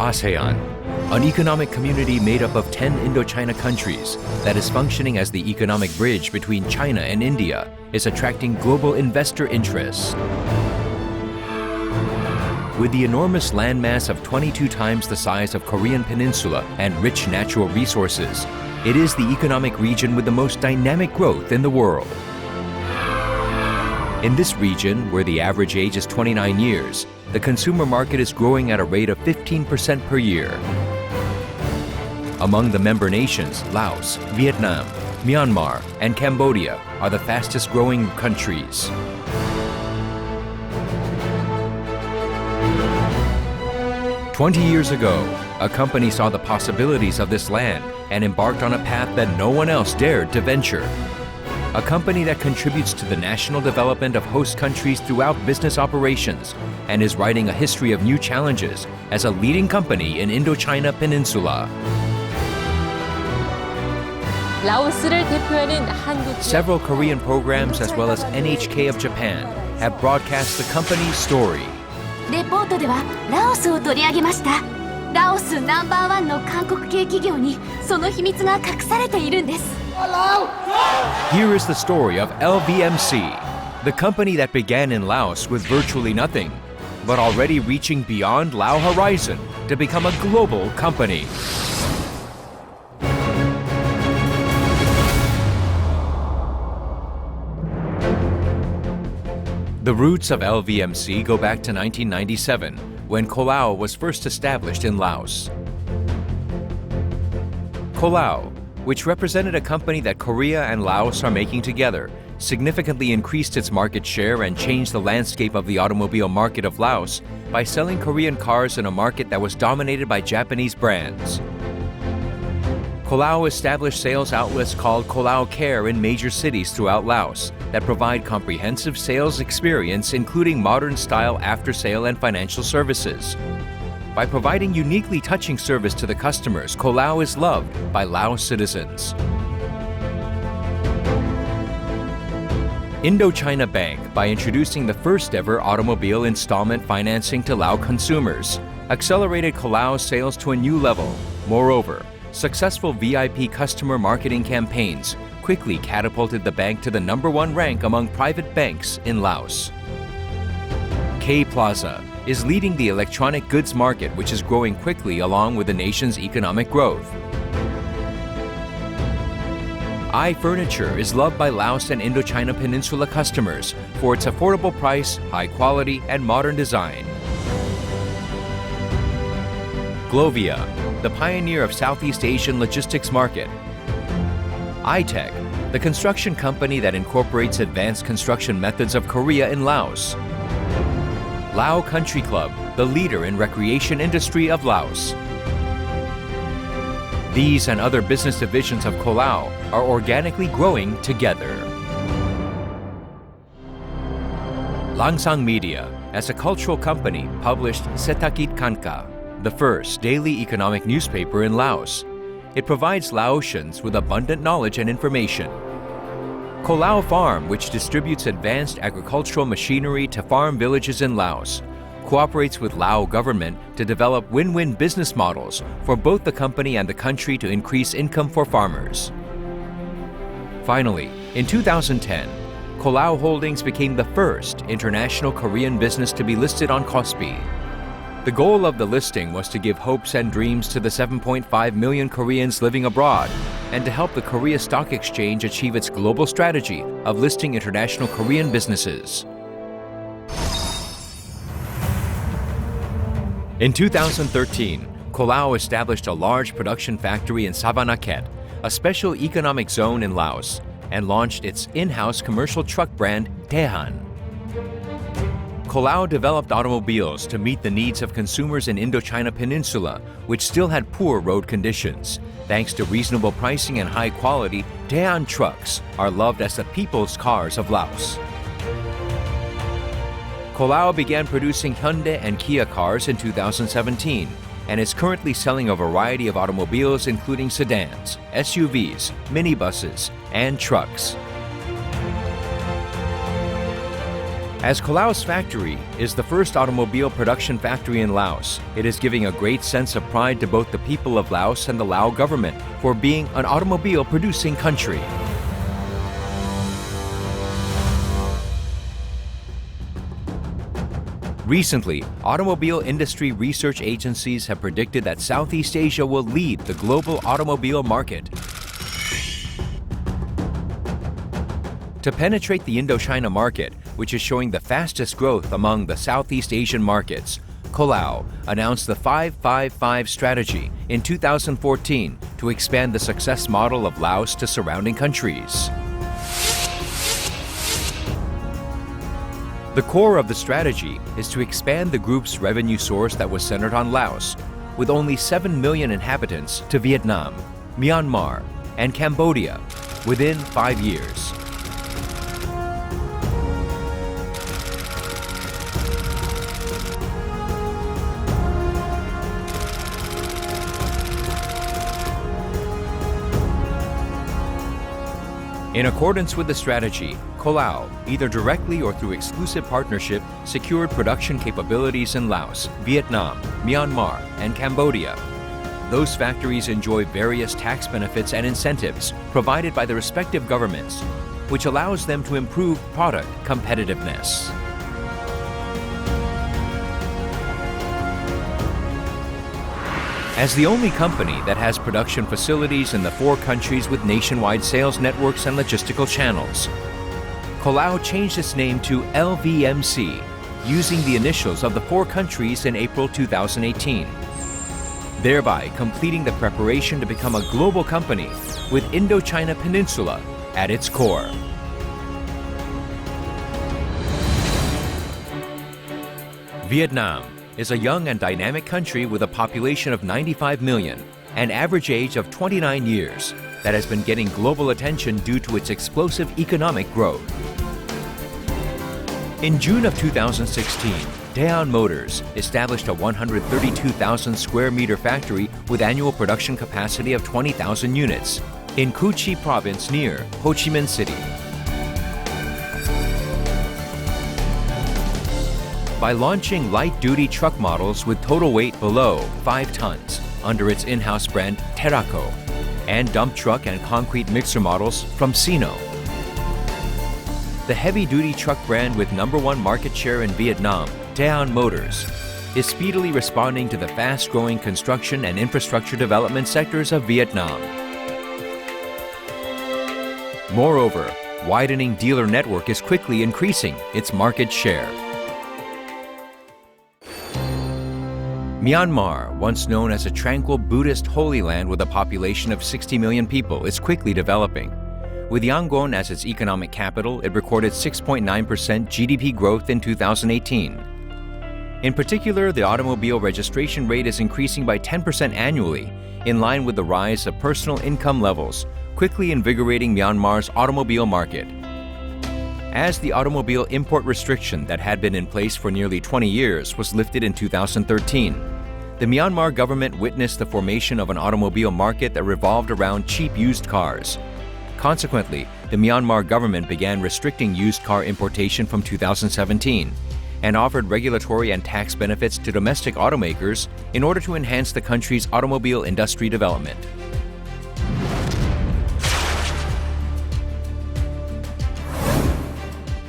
ASEAN, an economic community made up of 10 Indochina countries that is functioning as the economic bridge between China and India, is attracting global investor interest. With the enormous landmass of 22 times the size of Korean Peninsula and rich natural resources, it is the economic region with the most dynamic growth in the world. In this region, where the average age is 29 years, the consumer market is growing at a rate of 15% per year. Among the member nations, Laos, Vietnam, Myanmar, and Cambodia are the fastest growing countries. "20 years ago, a company saw the possibilities of this land and embarked on a path that no one else dared to venture. A company that contributes to the national development of host countries throughout business operations and is writing a history of new challenges as a leading company in Indochina Peninsula." 라오스를 대표하는 한국 Several Korean programs as well as NHK of Japan have broadcast the company's story. レポートではラオスを取り上げました。ラオスナンバーワンの韓国系企業にその秘密が隠されているんです。Here is the story of LVMC, the company that began in Laos with virtually nothing, but already reaching beyond Lao horizon to become a global company. The roots of LVMC go back to 1997, when Kolao was first established in Laos. Kolao, which represented a company that Korea and Laos are making together, significantly increased its market share and changed the landscape of the automobile market of Laos by selling Korean cars in a market that was dominated by Japanese brands. Kolao established sales outlets called Kolao Care in major cities throughout Laos that provide comprehensive sales experience, including modern-style after-sale and financial services. By providing uniquely touching service to the customers, Kolao is loved by Laos citizens. Indochina Bank, by introducing the first-ever automobile installment financing to Lao consumers, accelerated Kolao's sales to a new level. Moreover, successful VIP customer marketing campaigns quickly catapulted the bank to the #1 rank among private banks in Laos. K Plaza is leading the electronic goods market, which is growing quickly along with the nation's economic growth. iFurniture is loved by Laos and Indochina Peninsula customers for its affordable price, high quality, and modern design. Glovia, the pioneer of Southeast Asian logistics market. iTech, the construction company that incorporates advanced construction methods of Korea in Laos. Lao Country Club, the leader in recreation industry of Laos. These and other business divisions of Kolao are organically growing together. Langsang Media, as a cultural company, published Setakit Kanka, the first daily economic newspaper in Laos. It provides Laotians with abundant knowledge and information. Kolao Farm, which distributes advanced agricultural machinery to farm villages in Laos, cooperates with Lao government to develop win-win business models for both the company and the country to increase income for farmers. Finally, in 2010, Kolao Holdings became the first international Korean business to be listed on Kospi. The goal of the listing was to give hopes and dreams to the 7.5 million Koreans living abroad and to help the Korea Stock Exchange achieve its global strategy of listing international Korean businesses. In 2013, Kolao established a large production factory in Savannakhet, a special economic zone in Laos, and launched its in-house commercial truck brand, Daehan. Kolao developed automobiles to meet the needs of consumers in Indochina Peninsula, which still had poor road conditions. Thanks to reasonable pricing and high quality, Daehan trucks are loved as the people's cars of Laos. Kolao began producing Hyundai and Kia cars in 2017 and is currently selling a variety of automobiles including sedans, SUVs, minibuses, and trucks. As Colao's factory is the first automobile production factory in Laos, it is giving a great sense of pride to both the people of Laos and the Lao government for being an automobile producing country. Recently, automobile industry research agencies have predicted that Southeast Asia will lead the global automobile market. To penetrate the Indochina market, which is showing the fastest growth among the Southeast Asian markets, Colao announced the 5-5-5 strategy in 2014 to expand the success model of Laos to surrounding countries. The core of the strategy is to expand the group's revenue source that was centered on Laos, with only 7 million inhabitants, to Vietnam, Myanmar, and Cambodia within 5 years. In accordance with the strategy, Colao, either directly or through exclusive partnership, secured production capabilities in Laos, Vietnam, Myanmar, and Cambodia. Those factories enjoy various tax benefits and incentives provided by the respective governments, which allows them to improve product competitiveness. As the only company that has production facilities in the 4 countries with nationwide sales networks and logistical channels, Colao changed its name to LVMC, using the initials of the 4 countries in April 2018, thereby completing the preparation to become a global company with Indochina Peninsula at its core. Vietnam is a young and dynamic country with a population of 95 million and average age of 29 years that has been getting global attention due to its explosive economic growth. In June of 2016, Daeon Motors established a 132,000 square meter factory with annual production capacity of 20,000 units in Cu Chi province near Ho Chi Minh City. By launching light-duty truck models with total weight below 5 tons under its in-house brand Terraco, and dump truck and concrete mixer models from Sino. The heavy-duty truck brand with #1 market share in Vietnam, Daeon Motors, is speedily responding to the fast-growing construction and infrastructure development sectors of Vietnam. Moreover, widening dealer network is quickly increasing its market share. Myanmar, once known as a tranquil Buddhist holy land with a population of 60 million people, is quickly developing. With Yangon as its economic capital, it recorded 6.9% GDP growth in 2018. In particular, the automobile registration rate is increasing by 10% annually, in line with the rise of personal income levels, quickly invigorating Myanmar's automobile market. As the automobile import restriction that had been in place for nearly 20 years was lifted in 2013, the Myanmar government witnessed the formation of an automobile market that revolved around cheap used cars. Consequently, the Myanmar government began restricting used car importation from 2017 and offered regulatory and tax benefits to domestic automakers in order to enhance the country's automobile industry development.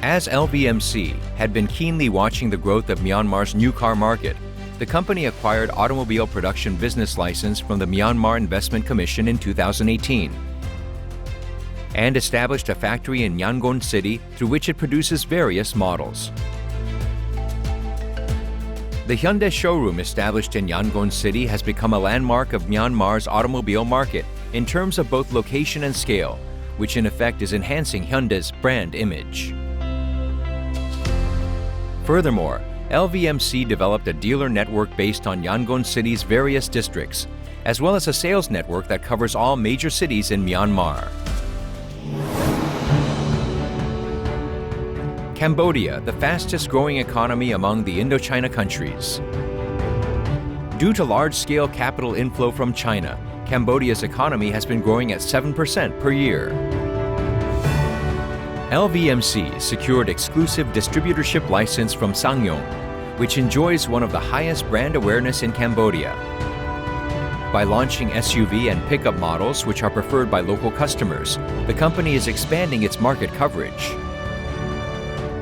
As LVMC had been keenly watching the growth of Myanmar's new car market, the company acquired automobile production business license from the Myanmar Investment Commission in 2018 and established a factory in Yangon City through which it produces various models. The Hyundai showroom established in Yangon City has become a landmark of Myanmar's automobile market in terms of both location and scale, which in effect is enhancing Hyundai's brand image. Furthermore, LVMC developed a dealer network based on Yangon City's various districts, as well as a sales network that covers all major cities in Myanmar. Cambodia, the fastest growing economy among the Indochina countries. Due to large-scale capital inflow from China, Cambodia's economy has been growing at 7% per year. LVMC secured exclusive distributorship license from SsangYong, which enjoys one of the highest brand awareness in Cambodia. By launching SUV and pickup models which are preferred by local customers, the company is expanding its market coverage.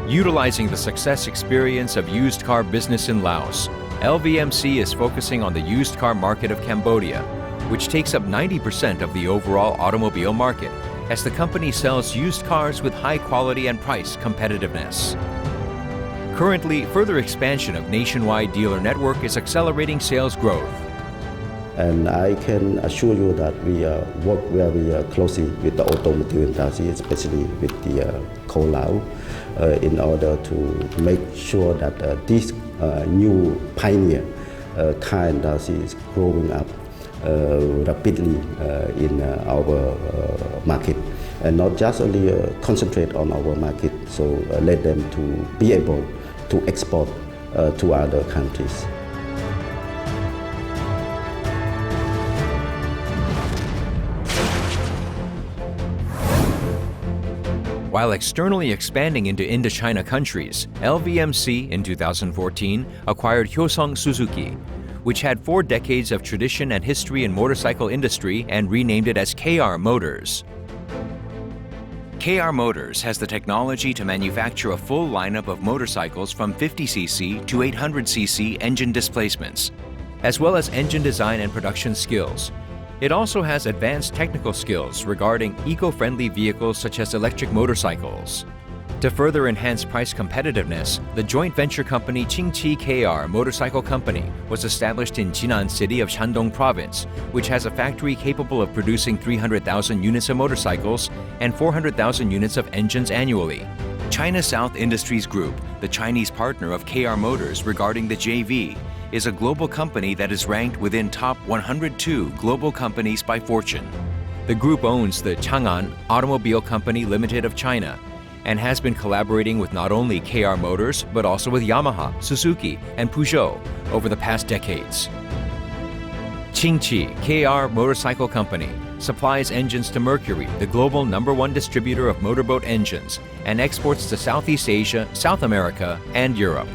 Utilizing the success experience of used car business in Laos, LVMC is focusing on the used car market of Cambodia, which takes up 90% of the overall automobile market, as the company sells used cars with high quality and price competitiveness. Currently, further expansion of nationwide dealer network is accelerating sales growth. And I can assure you that we work very closely with the automotive industry, especially with the Lao, in order to make sure that this new pioneer car industry is growing up rapidly in our market, and not just only concentrate on our market, so let them to be able to export to other countries. While externally expanding into Indochina countries, LVMC in 2014 acquired Hyosung Suzuki, which had 4 decades of tradition and history in motorcycle industry, and renamed it as KR Motors. KR Motors has the technology to manufacture a full lineup of motorcycles from 50cc to 800cc engine displacements, as well as engine design and production skills. It also has advanced technical skills regarding eco-friendly vehicles such as electric motorcycles. To further enhance price competitiveness, the joint venture company Qingqi KR Motorcycle Company was established in Jinan City of Shandong Province, which has a factory capable of producing 300,000 units of motorcycles and 400,000 units of engines annually. China South Industries Group, the Chinese partner of KR Motors regarding the JV, is a global company that is ranked within top 102 global companies by Fortune. The group owns the Chang'an Automobile Company Limited of China and has been collaborating with not only KR Motors but also with Yamaha, Suzuki, and Peugeot over the past decades. Qingqi KR Motorcycle Company supplies engines to Mercury, the global #1 distributor of motorboat engines, and exports to Southeast Asia, South America, and Europe.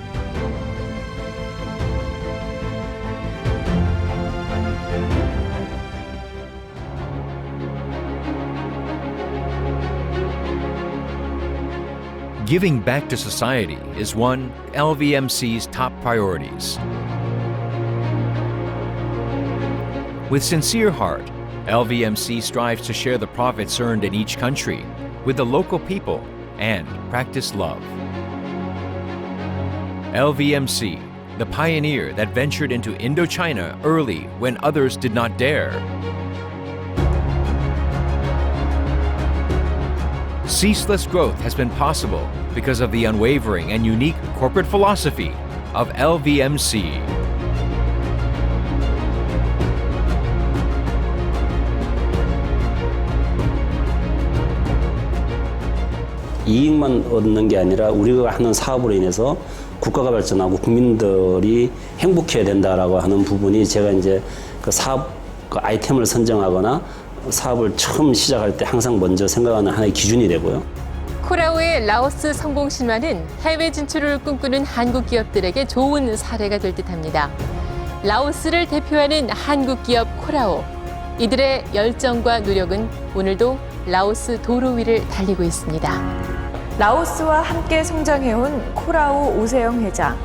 Giving back to society is one LVMC's top priorities. With sincere heart, LVMC strives to share the profits earned in each country with the local people and practice love. LVMC, the pioneer that ventured into Indochina early when others did not dare. Ceaseless growth has been possible because of the unwavering and unique corporate philosophy of LVMC. 이익만 얻는 게 아니라 우리가 하는 사업으로 인해서 국가가 발전하고 국민들이 행복해야 된다라고 하는 부분이, 제가 이제 그 사업 그 아이템을 선정하거나 사업을 처음 시작할 때 항상 먼저 생각하는 하나의 기준이 되고요. 코라오의 라오스 성공 신화는 해외 진출을 꿈꾸는 한국 기업들에게 좋은 사례가 될 듯합니다. 라오스를 대표하는 한국 기업 코라오. 이들의 열정과 노력은 오늘도 라오스 도로 위를 달리고 있습니다. 라오스와 함께 성장해온 코라오 오세영 회장.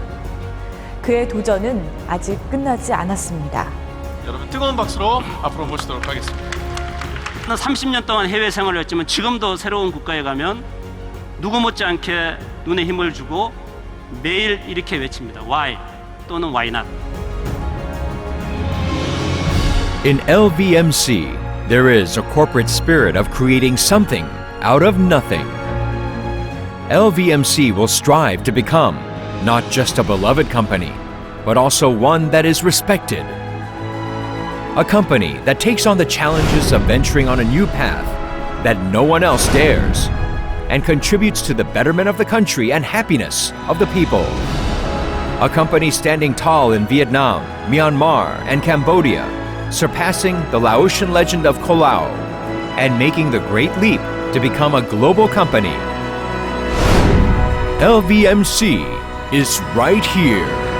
그의 도전은 아직 끝나지 않았습니다. 여러분 뜨거운 박수로 앞으로 모시도록 하겠습니다. 30년 동안 해외 생활을 했지만 지금도 새로운 국가에 가면 누구 못지않게 눈에 힘을 주고 매일 이렇게 외칩니다. Why 또는 Why not? In LVMC, there is a corporate spirit of creating something out of nothing. LVMC will strive to become not just a beloved company, but also one that is respected. A company that takes on the challenges of venturing on a new path that no one else dares, and contributes to the betterment of the country and happiness of the people. A company standing tall in Vietnam, Myanmar, and Cambodia, surpassing the Laotian legend of Lao, and making the great leap to become a global company. LVMC is right here.